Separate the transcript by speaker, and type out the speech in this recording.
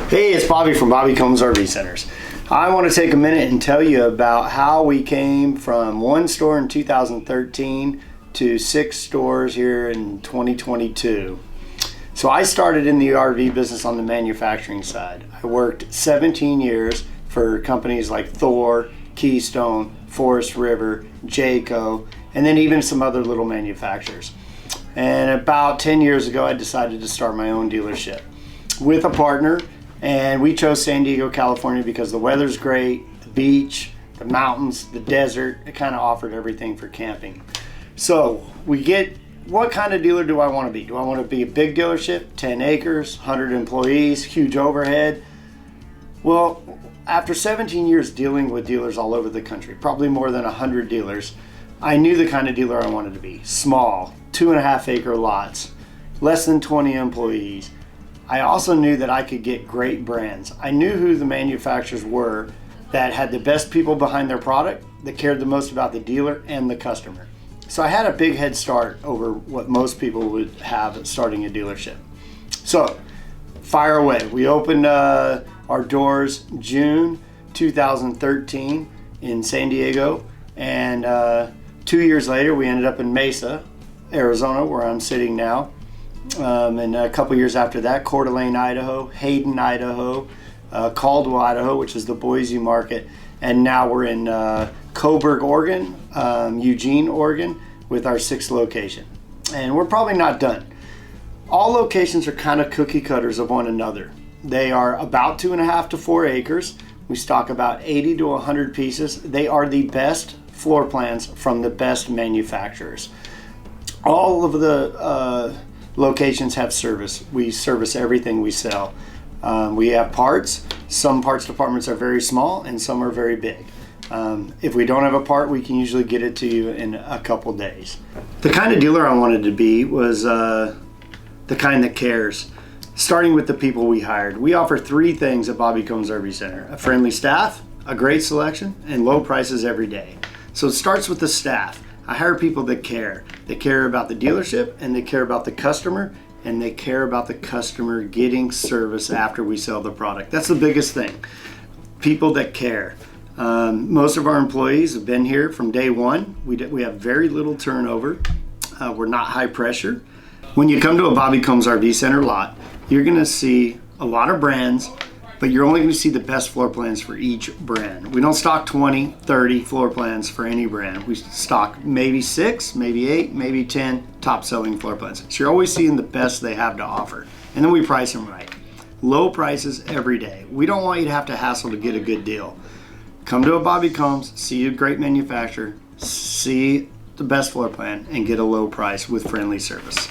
Speaker 1: Hey, it's Bobby from Bobby Combs RV Centers. I want to take a minute and tell you about how we came from one store in 2013 to 6 stores here in 2022. So I started in the RV business on the manufacturing side. I worked 17 years for companies like Thor, Keystone, Forest River, Jayco, and then even some other little manufacturers. And about 10 years ago, I decided to start my own dealership with a partner. And we chose San Diego, California because the weather's great, the beach, the mountains, the desert. It kind of offered everything for camping. So we get, what kind of dealer do I want to be? Do I want to be a big dealership, 10 acres, 100 employees, huge overhead? Well, after 17 years dealing with dealers all over the country, probably more than 100 dealers, I knew the kind of dealer I wanted to be. Small, 2.5 acre lots, less than 20 employees. I also knew that I could get great brands. I knew who the manufacturers were that had the best people behind their product, that cared the most about the dealer and the customer. So I had a big head start over what most people would have at starting a dealership. So fire away. We opened our doors June 2013 in San Diego, and 2 years later we ended up in Mesa, Arizona, where I'm sitting now. And a couple years after that, Coeur d'Alene, Idaho, Hayden, Idaho, Caldwell, Idaho, which is the Boise market, and now we're in Coburg, Oregon, Eugene, Oregon, with our 6th location. And we're probably not done. All locations are kind of cookie cutters of one another. They are about 2.5 to 4 acres. We stock about 80 to 100 pieces. They are the best floor plans from the best manufacturers. All of the locations have service. We service everything we sell. We have parts. Some parts departments are very small and some are very big. If we don't have a part, we can usually get it to you in a couple days. The kind of dealer I wanted to be was the kind that cares. Starting with the people we hired. We offer 3 things at Bobby Combs RV Center: a friendly staff, a great selection, and low prices every day. So it starts with the staff. I hire people that care. They care about the dealership, and they care about the customer, and they care about the customer getting service after we sell the product. That's the biggest thing. People that care. Most of our employees have been here from day one. We have very little turnover. We're not high pressure. When you come to a Bobby Combs RV Center lot, you're gonna see a lot of brands, but you're only going to see the best floor plans for each brand. We don't stock 20, 30 floor plans for any brand. We stock maybe 6, maybe 8, maybe 10 top selling floor plans. So you're always seeing the best they have to offer. And then we price them right. Low prices every day. We don't want you to have to hassle to get a good deal. Come to a Bobby Combs, see a great manufacturer, see the best floor plan, and get a low price with friendly service.